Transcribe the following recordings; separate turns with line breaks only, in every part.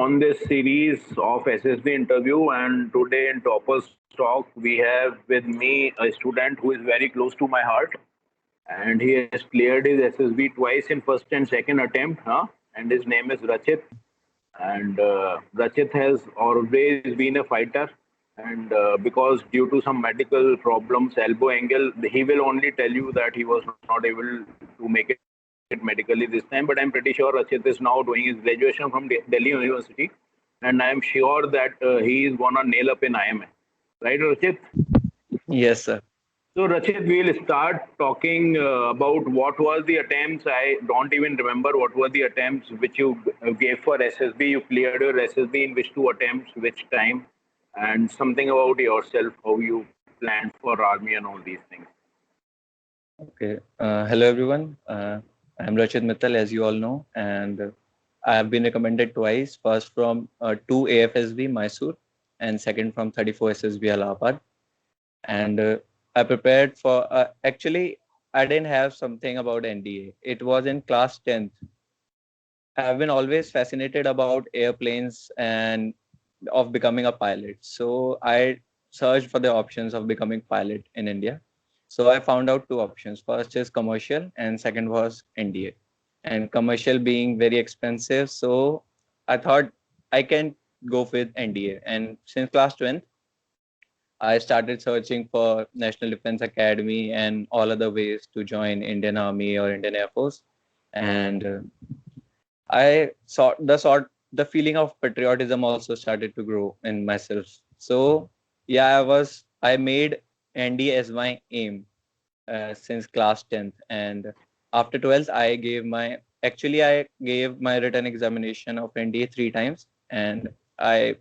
on this series of SSB interview, and today in Toppers Talk, we have with me a student who is very close to my heart, and he has cleared his SSB twice in first and second attempt, huh? And his name is Rachit. And Rachit has always been a fighter, and because due to some medical problems, elbow angle, he will only tell you that he was not able to make it medically this time. But I'm pretty sure Rachit is now doing his graduation from Delhi University, and I am sure that he is gonna nail up in IMA. Right, Rachit?
Yes, sir.
So, Rachit, we'll start talking about what was the attempts. I don't even remember what were the attempts which you gave for SSB. You cleared your SSB in which two attempts, which time, and something about yourself, how you planned for army and all these things.
Okay. Hello, everyone. I'm Rachit Mittal, as you all know, and I have been recommended twice. First from 2 AFSB Mysore, and second from 34 SSB Allahabad. And I prepared for. Actually, I didn't have something about NDA. It was in class 10th. I've been always fascinated about airplanes and of becoming a pilot. So I searched for the options of becoming pilot in India. So I found out two options. First is commercial and second was NDA. And commercial being very expensive, so I thought I can go with NDA. And since class 10th, I started searching for National Defense Academy and all other ways to join Indian Army or Indian Air Force. And I saw the feeling of patriotism also started to grow in myself. So yeah, I made ND as my aim since class 10th, and after 12th I gave my written examination of NDA 3 times, and I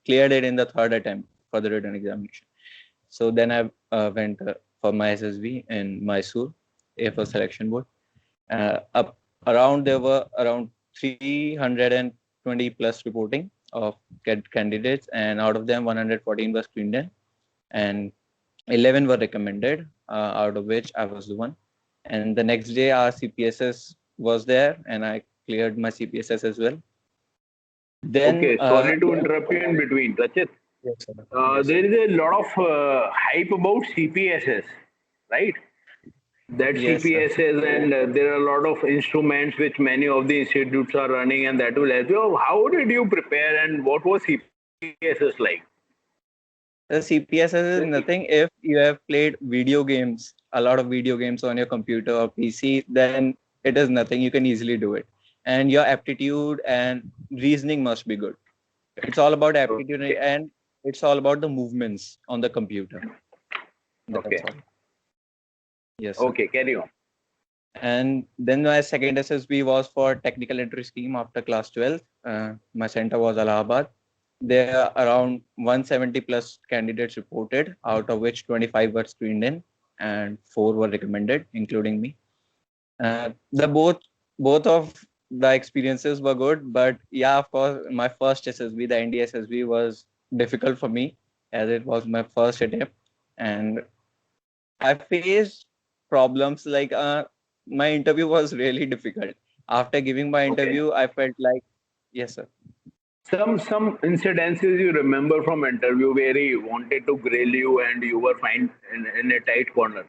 cleared it in the third attempt for the written examination. So then I went for my SSB in Mysore Air Force Selection Board. Up around There were around 320 plus reporting of candidates, and out of them 114 were screened in, and 11 were recommended, out of which I was the one. And the next day our CPSS was there, and I cleared my CPSS as well. Then
Okay, sorry to interrupt you in between, Rachit.
yes, sir.
There is a lot of hype about CPSS, right? That
Yes, sir.
CPSS, and there are a lot of instruments which many of the institutes are running, and that will help you. How did you prepare, and what was CPSS like?
The CPSS is nothing. If you have played video games, a lot of video games on your computer or PC, then it is nothing. You can easily do it. And your aptitude and reasoning must be good. It's all about aptitude,
Okay.
and it's all about the movements on the computer. That's
Okay.
all. Yes, sir.
Okay, carry on.
And then my second SSB was for technical entry scheme after class 12. My center was Allahabad. There are around 170 plus candidates reported, out of which 25 were screened in and 4 were recommended, including me. The both of the experiences were good, but yeah, of course, my first SSB, the ND SSB, was difficult for me as it was my first attempt, and I faced problems like my interview was really difficult. After giving my
Okay.
interview, I felt like, yes, sir.
Some incidences you remember from interview where he wanted to grill you and you were fine in a tight corner.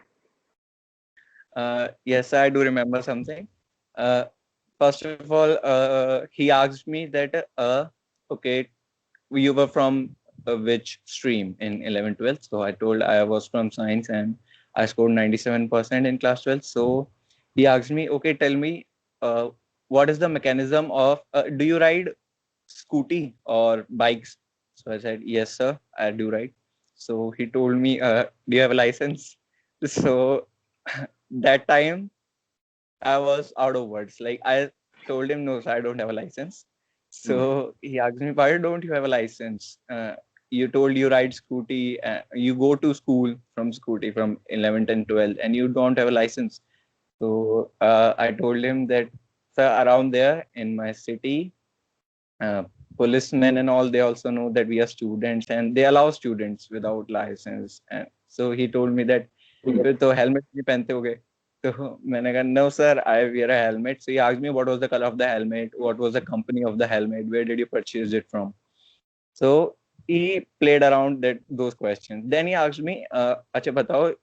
Yes, I do remember something. Uh, First of all, he asked me that, okay, you were from which stream in 11th, 12th? So I told I was from science, and I scored 97% in class 12th. So he asked me, okay, tell me, what is the mechanism of, do you ride scooty or bikes? So I said, yes, sir, I do ride. So he told me, do you have a license? So that time I was out of words. Like, I told him, no, sir, I don't have a license.
Hmm.
So he asked me, why don't you have a license? You told you ride scooty, you go to school from scooty from 11th and 12th, and you don't have a license. So I told him that, sir, around there in my city, uh, policemen and all, they also know that we are students, and they allow students without license. And so he told me that, फिर तो helmet नहीं पहनते होगे, So मैंने कहा, no sir, I wear a helmet. So he asked me what was the color of the helmet, what was the company of the helmet, where did you purchase it from. So he played around those questions. Then he asked me, अच्छा बताओ,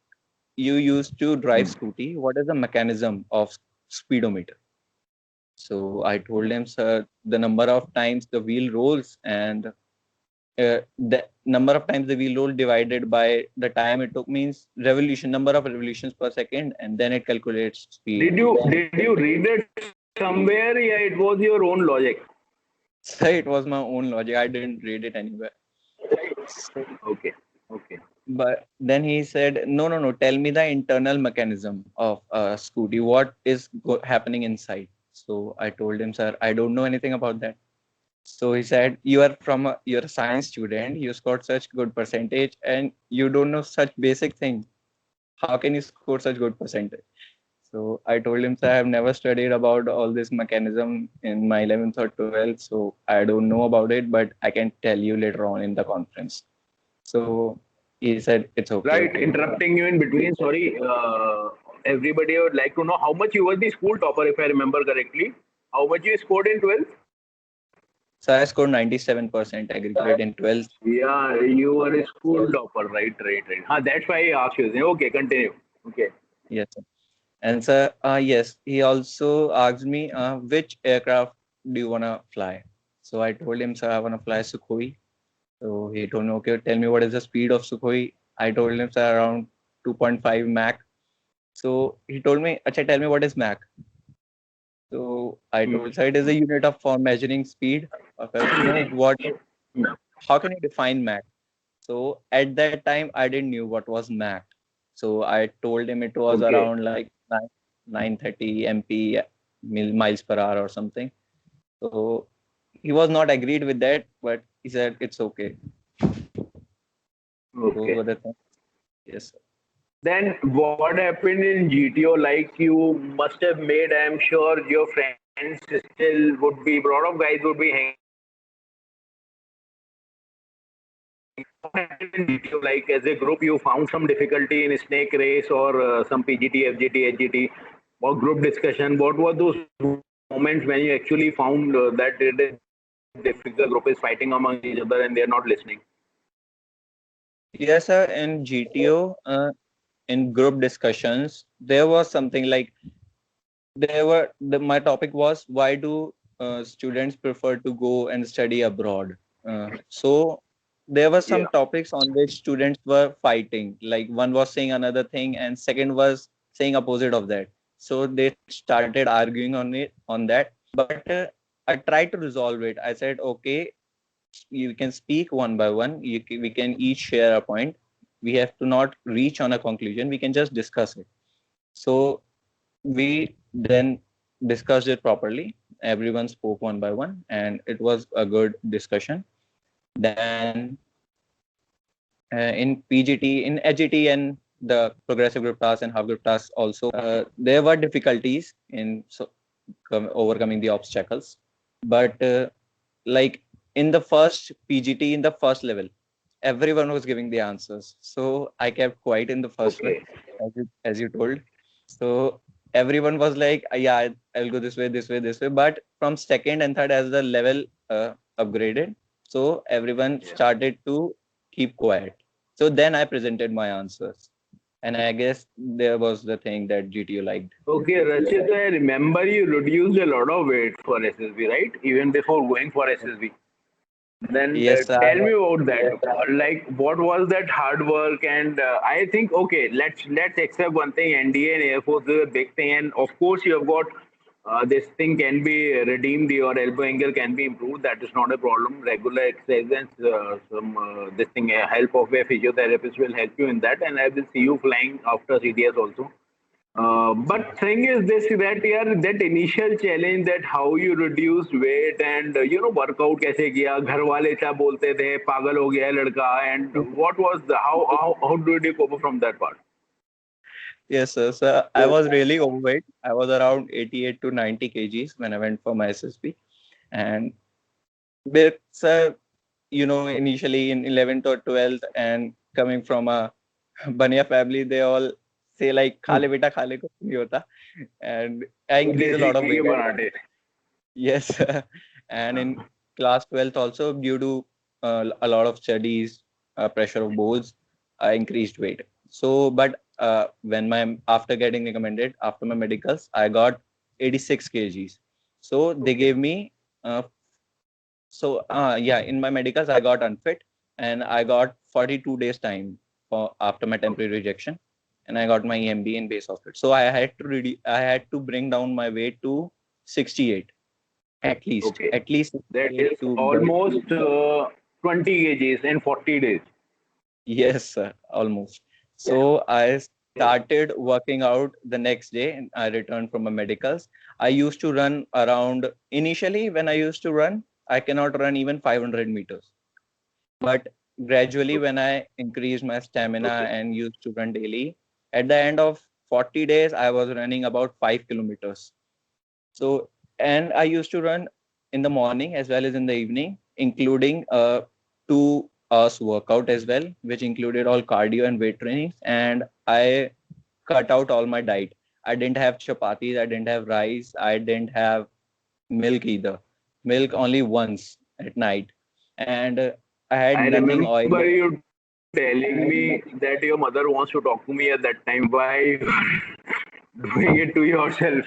you used to drive scooty. What is the mechanism of speedometer? So I told him, sir, the number of times the wheel rolls and the number of times the wheel roll divided by the time it took means number of revolutions per second, and then it calculates speed.
Did you read it somewhere? Yeah, it was your own logic.
So it was my own logic. I didn't read it anywhere. So,
Okay. Okay.
but then he said, no, no, no. Tell me the internal mechanism of a scooty. What is happening inside? So I told him, sir, I don't know anything about that. So he said, you're a science student. You scored such good percentage, and you don't know such basic thing. How can you score such good percentage? So I told him, sir, I have never studied about all this mechanism in my 11th or 12th, so I don't know about it, but I can tell you later on in the conference. So he said, it's okay,
Right.
okay.
Interrupting you in between. Sorry. Everybody would like to know how much you were the school topper, if I remember correctly. How much you scored in 12th?
So I scored 97% aggregate in 12th.
Yeah, you were a school topper. Right. That's why I asked you. Okay, continue. Okay.
Yes, sir. And sir, yes, he also asked me, which aircraft do you want to fly? So I told him, sir, I want to fly Sukhoi. So he told me, okay, tell me what is the speed of Sukhoi. I told him, sir, around 2.5 Mach. So he told me, Acha, tell me what is Mach. So I told, sir, it is a unit of for measuring speed. No, what? How can you define Mach? So at that time, I didn't knew what was Mach. So I told him it was
Okay.
around like 930 MP miles per hour or something. So he was not agreed with that, but he said it's okay. Those
Okay.
were the things. Yes, sir.
Then what happened in GTO? Like you must have made, I'm sure your friends still would be, a lot of guys would be hanging out with you and they would be asking you questions. What happened in GTO? Like as a group, you found some difficulty in snake race or some PGT, FGT, HGT or group discussion. What were those moments when you actually found that it is difficult, group is fighting among each other and they are not listening?
Yes, sir. In GTO, in group discussions, there was something like my topic was why do students prefer to go and study abroad. So there were
Yeah.
some topics on which students were fighting. Like one was saying another thing, and second was saying opposite of that. So they started arguing on that. But I tried to resolve it. I said, okay, you can speak one by one. We can each share a point. We have to not reach on a conclusion. We can just discuss it. So we then discussed it properly. Everyone spoke one by one, and it was a good discussion. Then in PGT, in HGT, and the progressive group tasks and half group tasks also, there were difficulties in overcoming the obstacles. But like in the first PGT, in the first level, everyone was giving the answers. So I kept quiet in the first one,
Okay.
as you told. So everyone was like, yeah, I'll go this way, this way, this way. But from second and third, as the level upgraded, so everyone
Yeah.
started to keep quiet. So then I presented my answers. And I guess there was the thing that GTO liked.
Okay, Rachit, I remember you reduced a lot of weight for SSB, right? Even before going for SSB. Then
Yes,
tell me about that. Like, what was that hard work? And I think, okay, let's accept one thing. NDA and Air Force is a big thing, and of course, you have got this thing can be redeemed. Your elbow angle can be improved. That is not a problem. Regular exercise and some this thing help of a physiotherapist will help you in that. And I will see you flying after CDS also. But thing is this that yeah, that initial challenge that how you reduce weight and workout कैसे किया घर वाले क्या बोलते थे पागल हो गया है लड़का and what was the how did you cope up from that part?
yes, sir. So I was really overweight. I was around 88 to 90 kgs when I went for my SSB. And but, sir, initially in 11th or 12th and coming from a Bania family, they all say like khale beta khale kuch nahi hota, and I increased a lot of weight. Yes. And in class 12th also, due to a lot of studies, pressure of boards, I increased weight. So but when my after getting recommended after my medicals, I got 86 kgs. So they gave me uh, yeah, in my medicals I got unfit, and I got 42 days time for after my temporary rejection, and I got my EMB in base of it. So I had to bring down my weight to 68
Okay.
at least
That
68
is
to get.
almost 20 kgs in 40 days.
Yes, sir, almost.
Yeah.
So I started working out the next day, and I returned from my medicals. I used to run around, initially when I used to run, I cannot run even 500 meters. But gradually, when I increased my stamina
Okay.
and used to run daily, at the end of 40 days, I was running about 5 kilometers. So, and I used to run in the morning as well as in the evening, including 2 hours workout as well, which included all cardio and weight trainings. And I cut out all my diet. I didn't have chapatis, I didn't have rice, I didn't have milk either. Milk only once at night. And I had
I
nothing
remember
oily.
you telling me that your mother wants to talk to me at that time. Why doing it to yourself,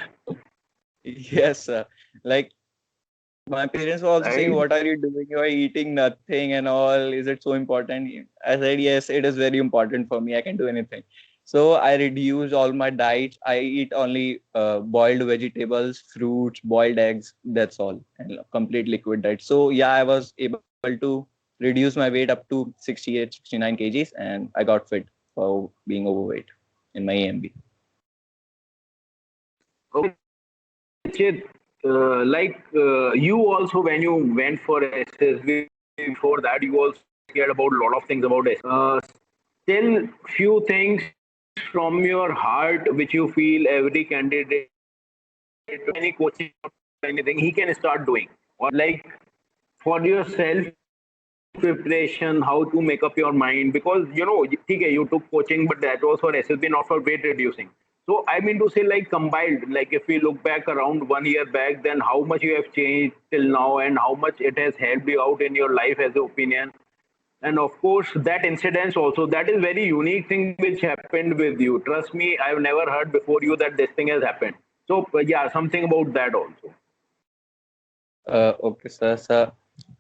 Yes, sir. Like my parents were also saying,
right?
"What are you doing? You are eating nothing and all. Is it so important?" I said, "Yes, it is very important for me. I can do anything." So I reduced all my diet. I eat only boiled vegetables, fruits, boiled eggs. That's all, and complete liquid diet. So yeah, I was able to reduce my weight up to 68, 69 kgs, and I got fit for being overweight in my AMB.
Okay, Rachit, you also, when you went for SSB before that, you also scared about a lot of things about SSB. Still, few things from your heart which you feel every candidate, any coaching anything, he can start doing, or like for your self preparation, how to make up your mind, because okay, you took coaching, but that was for SSB, not for weight reducing. So I mean to say, like combined, like if we look back around 1 year back, then how much you have changed till now, and how much it has helped you out in your life as an opinion. And of course, that incident also, that is very unique thing which happened with you. Trust me, I've never heard before you that this thing has happened. So yeah, something about that also.
Okay, sir. So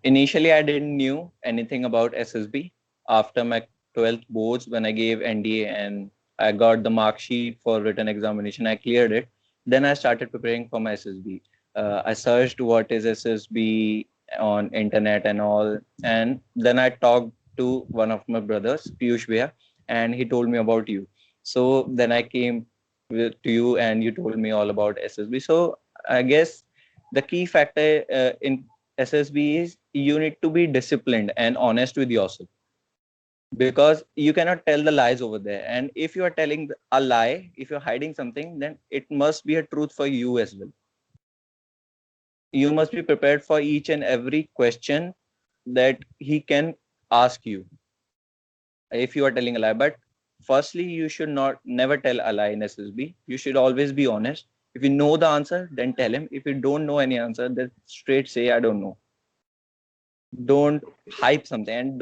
initially, I didn't knew anything about SSB. After my 12th boards, when I gave NDA and I got the mark sheet for written examination, I cleared it. Then I started preparing for my SSB. I searched what is SSB on internet and all, and then I talked to one of my brothers, Piyush Bhaiya, and he told me about you. So then I came to you, and you told me all about SSB. So I guess the key factor in SSB is you need to be disciplined and honest with yourself, because you cannot tell the lies over there. And if you are telling a lie, if you're hiding something, then it must be a truth for you as well. You must be prepared for each and every question that he can ask you if you are telling a lie. But firstly, you should not never tell a lie in SSB. You should always be honest. If you know the answer, then tell him. If you don't know any answer, then straight say I don't know. Don't hype something, and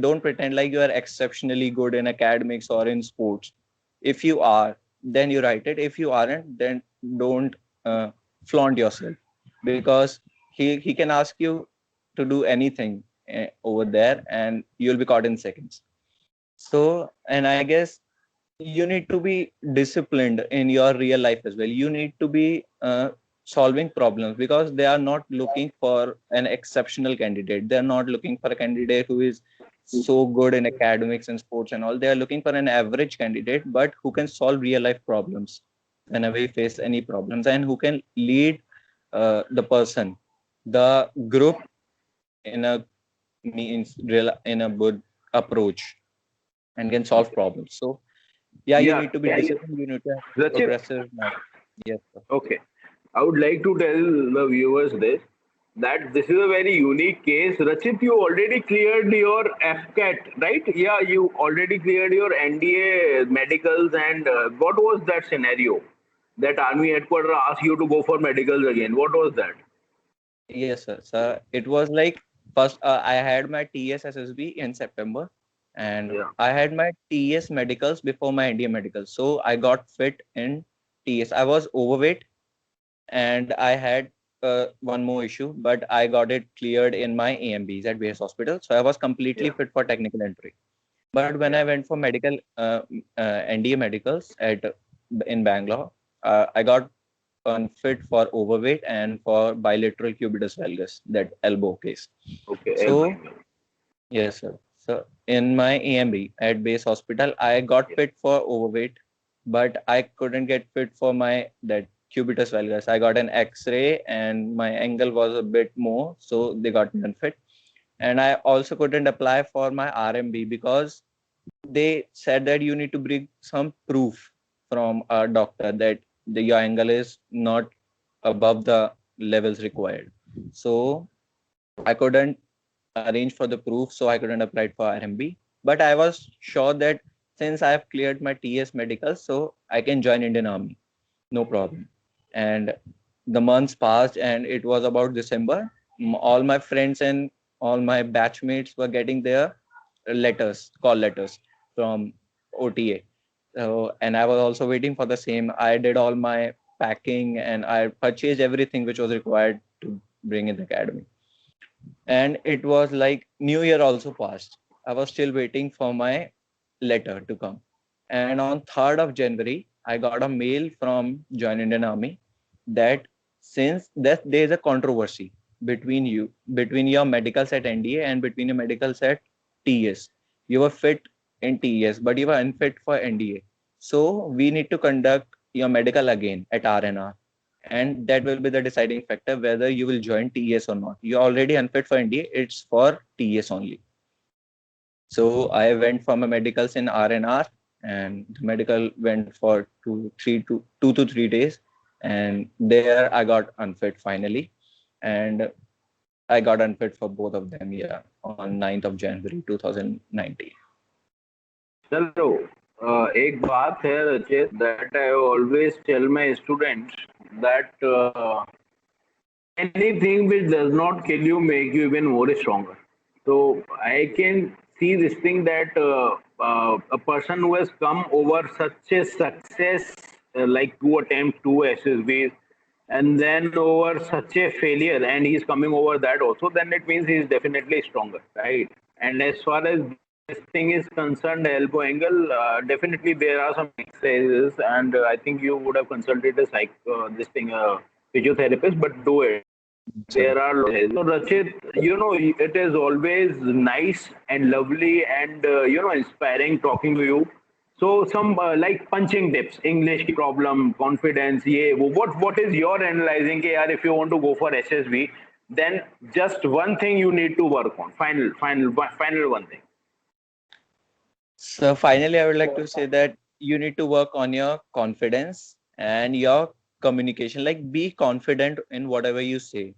don't pretend like you are exceptionally good in academics or in sports. If you are, then you write it. If you aren't, then don't flaunt yourself, because he can ask you to do anything over there, and you'll be caught in seconds. So, and I guess you need to be disciplined in your real life as well. You need to be solving problems, because they are not looking for an exceptional candidate. They are not looking for a candidate who is so good in academics and sports and all. They are looking for an average candidate, but who can solve real life problems whenever you face any problems, and who can lead the group in a in a good approach, and can solve problems. So yeah, you
Yeah,
need to be disciplined. You need to have
Rachit.
progressive mind. Yes, sir.
Okay, I would like to tell the viewers this. That this is a very unique case. Rachit, you already cleared your FCAT, right? Yeah, you already cleared your NDA medicals. And what was that scenario? That army headquarters asked you to go for medicals again. What was that?
Yes, sir. So it was like first I had my TS SSB in September, and
Yeah.
I had my TS medicals before my NDA medicals. So I got fit in TS. I was overweight, and I had one more issue, but I got it cleared in my AMBs at base hospital. So I was completely
Yeah.
fit for technical entry. But when I
Yeah.
went for medical NDA medicals at in Bangalore, I got unfit for overweight and for bilateral cubitus valgus, that elbow case.
Okay.
So yes, sir. So in my AMB at base hospital, I got
Yeah.
fit for overweight, but I couldn't get fit for my that cubitus valgus. I got an X-ray and my angle was a bit more, so they got me unfit. And I also couldn't apply for my RMB because they said that you need to bring some proof from a doctor that your angle is not above the levels required. So I couldn't arrange for the proof, so I couldn't apply for RMB. But I was sure that since I have cleared my TS medical, so I can join Indian Army, no problem. And the months passed, and it was about December. All my friends and all my batchmates were getting their letters, call letters from OTA. So, and I was also waiting for the same. I did all my packing and I purchased everything which was required to bring in the academy. And it was like New Year also passed. I was still waiting for my letter to come. And on 3rd of January, I got a mail from Join Indian Army that since that there is a controversy between your medicals at NDA and between your medicals at TS. You were fit in TS, but you were unfit for NDA. So we need to conduct your medical again at RNR, and that will be the deciding factor whether you will join TES or not. You're already unfit for NDA, it's for TES only. So I went for my medicals in RNR, and the medical went for 2 to 3 days, and there I got unfit finally, and I got unfit for both of them, yeah, on 9th of January 2019.
चलो एक बात है रचित that I always tell my students that anything which does not kill you make you even more stronger. So I can see this thing that a person who has come over such a success, like two attempts, two SSBs, and then over such a failure, and he's coming over that also, then it means he's definitely stronger, right? And as far as this thing is concerned, elbow angle, definitely there are some exercises, and I think you would have consulted a this thing, physiotherapist, but do it.
So
There are so Rachit, it is always nice and lovely and inspiring talking to you. So some like punching tips, English की problem, confidence, ये वो. What is your analyzing? कि यार if you want to go for SSB, then just one thing you need to work on. Final one thing.
So finally, I would like to say that you need to work on your confidence and your communication. Like, be confident in whatever you say.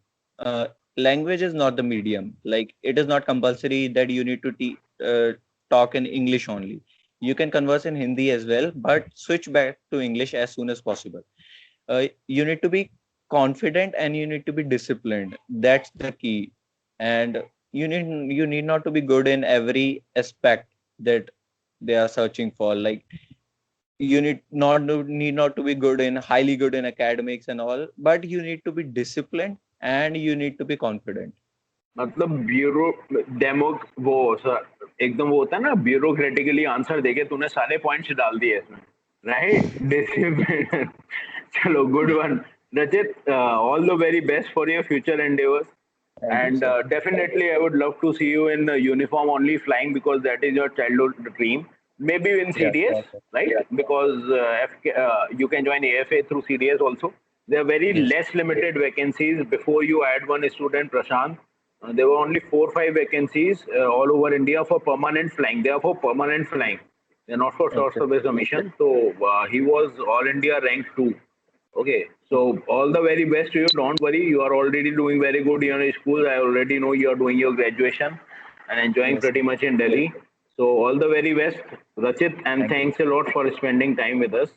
Language is not the medium. Like, it is not compulsory that you need to talk in English only. You can converse in Hindi as well, but switch back to English as soon as possible. You need to be confident and you need to be disciplined. That's the key. And you need not to be good in every aspect that they are searching for. Like, you need not to be good in highly good in academics and all, but you need to be disciplined and you need to be confident.
मतलब bureau demo वो एकदम वो होता है ना ब्यूरोक्रेटिकली answer देके तूने सारे पॉइंट्स डाल दिए इसमें राइट डिसिप्लिन चलो गुड वन रचित all the very best for your future endeavours
Thank you,
and
sir.
definitely I would love to see you in uniform only flying because that is your childhood dream, maybe in
Yeah,
CDS,
sure, sir.
right? Because you can join AFA through CDS also. There are very
Yes.
less limited vacancies. Before you add one student, Prashant, there were only 4 or 5 vacancies all over India for permanent flying. They are for permanent flying. They're not for short
Okay.
service commission. So he was all India rank 2. Okay, so all the very best to you. Don't worry, you are already doing very good in your school. I already know you are doing your graduation and enjoying
Yes,
pretty much in Delhi. So all the very best, Rachit, and
thank you.
thanks a lot for spending time with us.